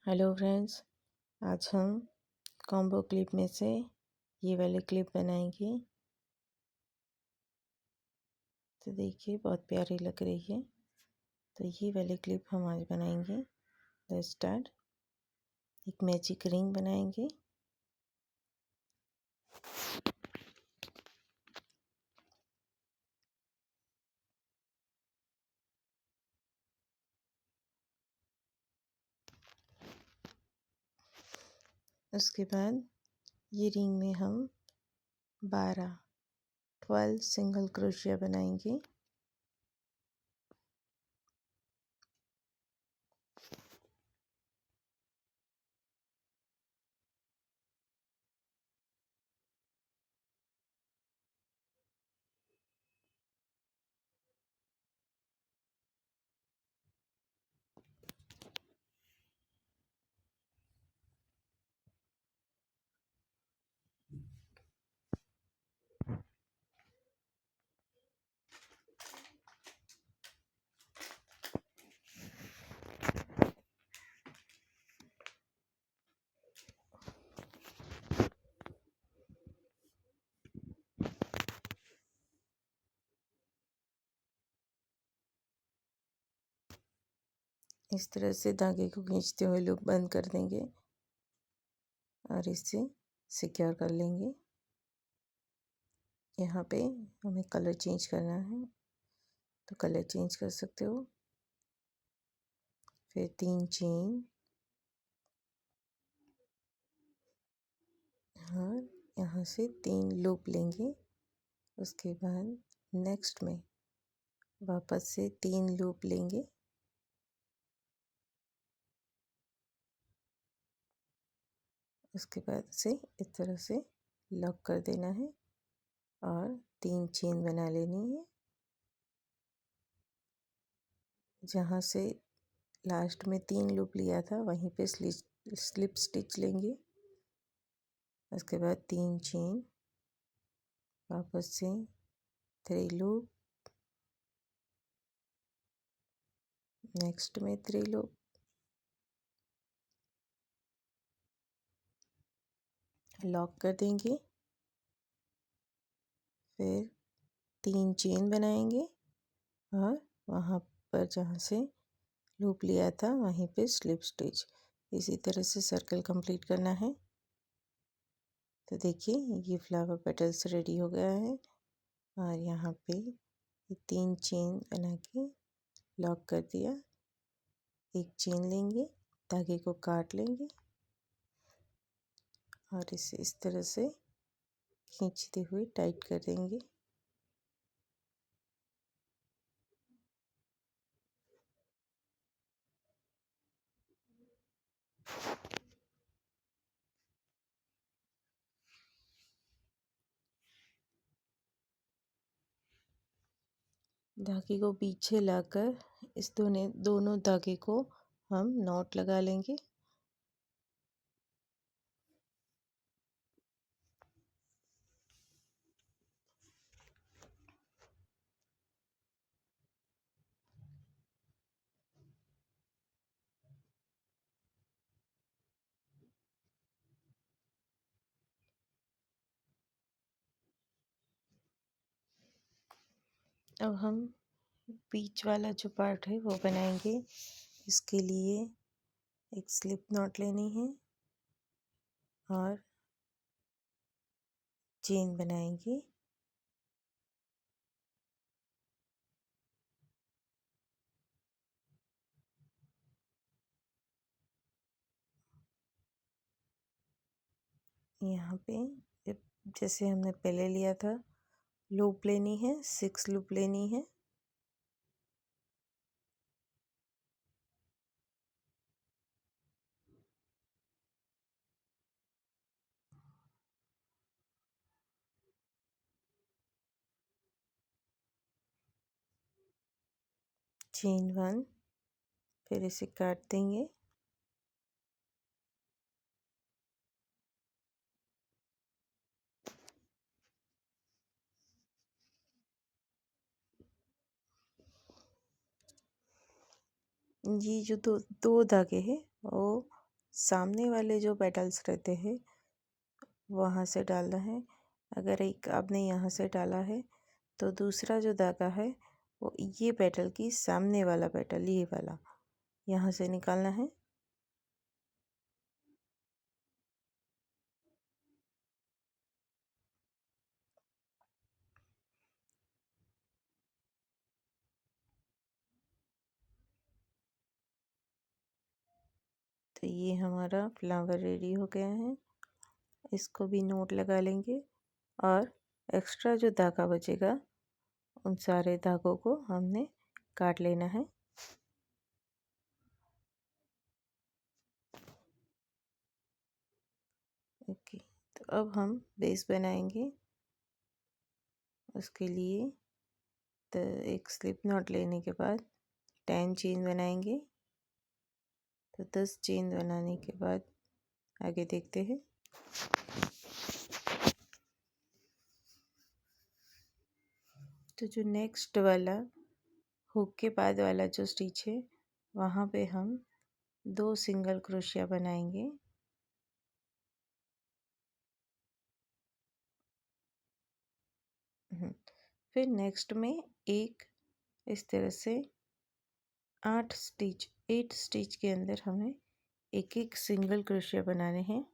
Hello friends, आज हम combo clip में से ये वाली क्लिप बनाएंगे। तो देखिए बहुत प्यारी लग रही है। तो ये वाली क्लिप हम आज बनाएंगे। Let's start. एक मैजिक रिंग बनाएंगे। उसके बाद ये रिंग में हम 12 सिंगल क्रोशिया बनाएंगे। इस तरह से धागे को खींचते हुए लूप बंद कर देंगे और इसे सिक्योर कर लेंगे। यहाँ पे हमें कलर चेंज करना है तो कलर चेंज कर सकते हो। फिर 3 चेन और यहाँ से 3 लूप लेंगे। उसके बाद नेक्स्ट में वापस से 3 लूप लेंगे। उसके बाद से इस तरह से लॉक कर देना है और 3 चेन बना लेनी है। जहाँ से लास्ट में 3 लूप लिया था वहीं पे स्लिप स्टिच लेंगे। उसके बाद 3 चेन, वापस से 3 लूप, नेक्स्ट में 3 लूप, लॉक कर देंगे। फिर 3 चेन बनाएंगे और वहाँ पर जहाँ से लूप लिया था वहीं पे स्लिप स्टिच। इसी तरह से सर्कल कंप्लीट करना है। तो देखिए ये फ्लावर पेटल्स रेडी हो गया है और यहाँ पे ये 3 चेन बना के लॉक कर दिया। एक चेन लेंगे, धागे को काट लेंगे और इसे इस तरह से खींचते हुए टाइट कर देंगे। धागे को पीछे लाकर इस दोनों धागे को हम नॉट लगा लेंगे। अब हम बीच वाला जो पार्ट है वो बनाएंगे। इसके लिए एक स्लिप नॉट लेनी है और चेन बनाएंगे। यहाँ पे जैसे हमने पहले लिया था, लूप लेनी है, 6 लूप लेनी है। चेन 1, फिर इसे काट देंगे। ये जो दो दो धागे हैं वो सामने वाले जो पेटल्स रहते हैं वहाँ से डालना है। अगर एक आपने यहाँ से डाला है तो दूसरा जो धागा है वो ये पेटल की सामने वाला पेटल, ये वाला यहाँ से निकालना है। तो ये हमारा फ्लावर रेडी हो गया है। इसको भी नोट लगा लेंगे और एक्स्ट्रा जो धागा बचेगा उन सारे धागों को हमने काट लेना है। ओके, तो अब हम बेस बनाएंगे। उसके लिए तो एक स्लिप नॉट लेने के बाद 10 चेन बनाएंगे। तो 10 चेन बनाने के बाद आगे देखते हैं। तो जो नेक्स्ट वाला हुक के बाद वाला जो स्टिच है वहाँ पे हम 2 सिंगल क्रोशिया बनाएंगे। फिर नेक्स्ट में एक इस तरह से 8 स्टिच के अंदर हमें एक एक सिंगल क्रोशिया बनाने हैं।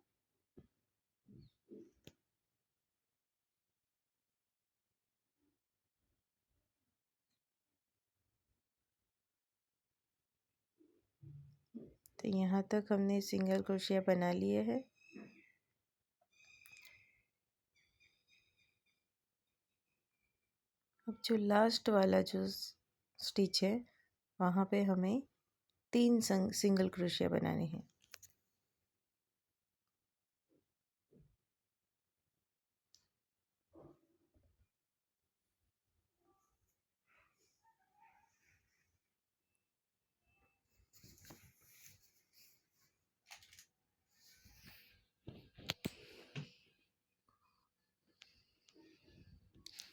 तो यहाँ तक हमने सिंगल क्रोशिया बना लिए है। अब जो लास्ट वाला जो स्टिच है वहाँ पे हमें 3 सिंगल क्रोशिया बनाने हैं।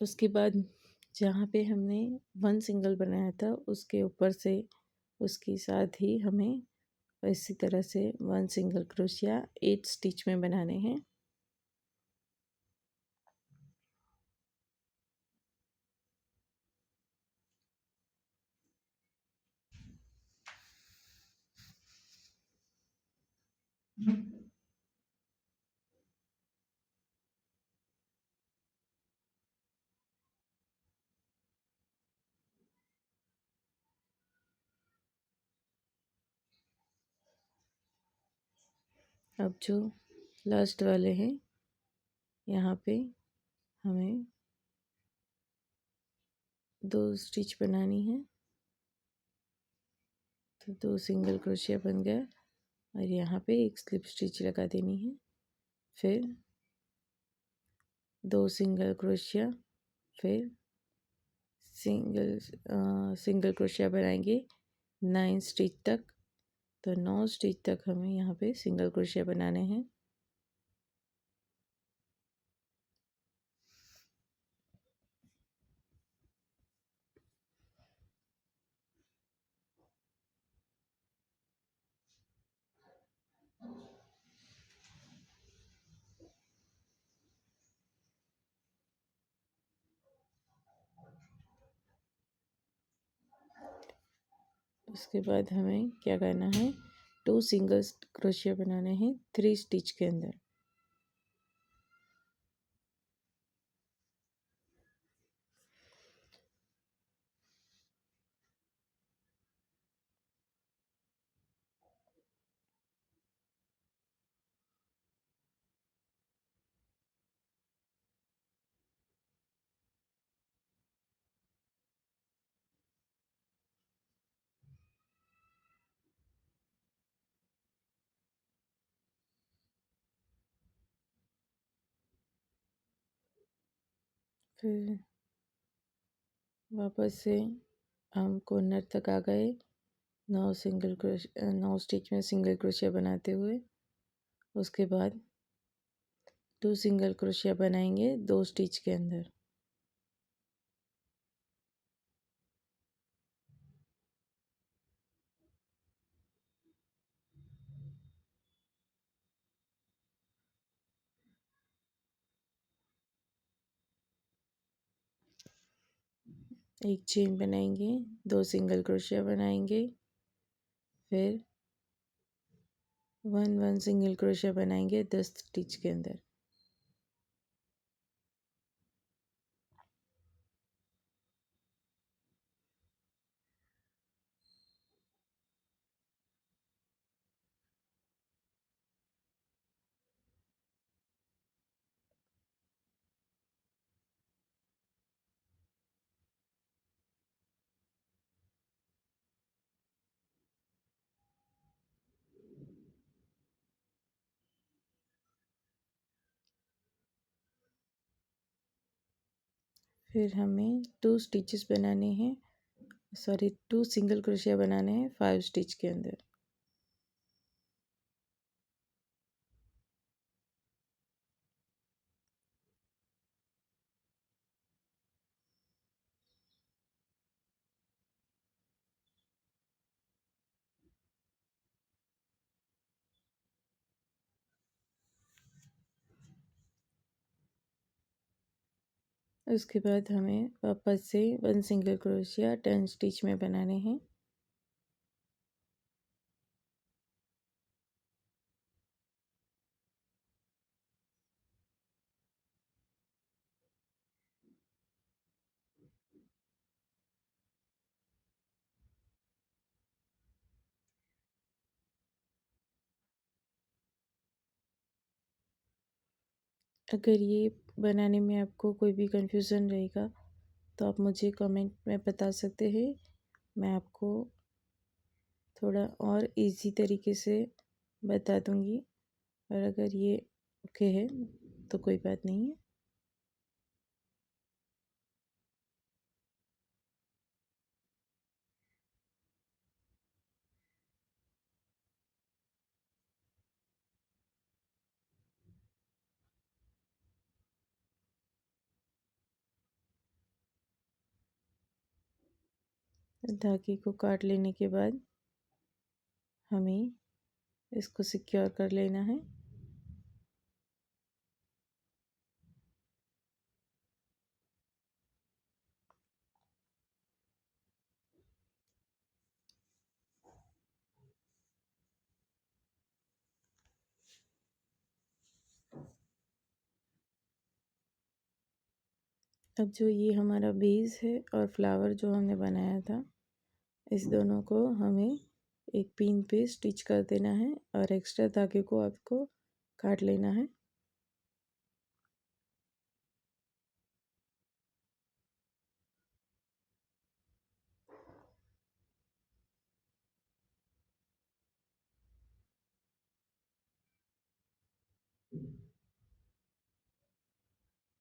उसके बाद जहाँ पे हमने 1 सिंगल बनाया था उसके ऊपर से उसके साथ ही हमें इसी तरह से 1 सिंगल क्रोशिया 8 स्टिच में बनाने हैं। अब जो लास्ट वाले हैं यहाँ पे हमें 2 स्टिच बनानी है। तो 2 सिंगल क्रोशिया बन गया और यहाँ पे एक स्लिप स्टिच लगा देनी है। फिर 2 सिंगल क्रोशिया, फिर सिंगल क्रोशिया बनाएंगे 9 स्टिच तक। तो 9 स्टिच तक हमें यहाँ पे सिंगल क्रोशिया बनाने हैं। उसके बाद हमें क्या करना है, 2 सिंगल क्रोशिया बनाने हैं 3 स्टिच के अंदर। फिर वापस से हम कॉर्नर तक आ गए 9 स्टिच में सिंगल क्रोशिया बनाते हुए। उसके बाद 2 सिंगल क्रोशिया बनाएंगे 2 स्टिच के अंदर। एक चेन बनाएंगे, 2 सिंगल क्रोशिया बनाएंगे, फिर 1 सिंगल क्रोशिया बनाएंगे 10 स्टिच के अंदर। फिर हमें 2 स्टिचेस बनाने हैं, सॉरी 2 सिंगल क्रोशिया बनाने हैं 5 स्टिच के अंदर। उसके बाद हमें वापस से 1 सिंगल क्रोशिया 10 स्टिच में बनाने हैं। अगर ये बनाने में आपको कोई भी कंफ्यूज़न रहेगा तो आप मुझे कमेंट में बता सकते हैं, मैं आपको थोड़ा और इजी तरीके से बता दूंगी। और अगर ये ओके है तो कोई बात नहीं है। धागे को काट लेने के बाद हमें इसको सिक्योर कर लेना है। अब जो ये हमारा बेस है और फ्लावर जो हमने बनाया था, इस दोनों को हमें एक पिन पे स्टिच कर देना है और एक्स्ट्रा धागे को आपको काट लेना है।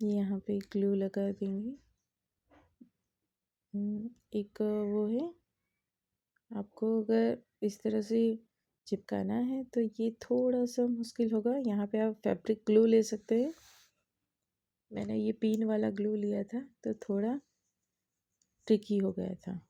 यहाँ पे ग्लू लगा देंगे। एक वो है, आपको अगर इस तरह से चिपकाना है तो ये थोड़ा सा मुश्किल होगा। यहाँ पे आप फैब्रिक ग्लू ले सकते हैं। मैंने ये पिन वाला ग्लू लिया था तो थोड़ा ट्रिकी हो गया था।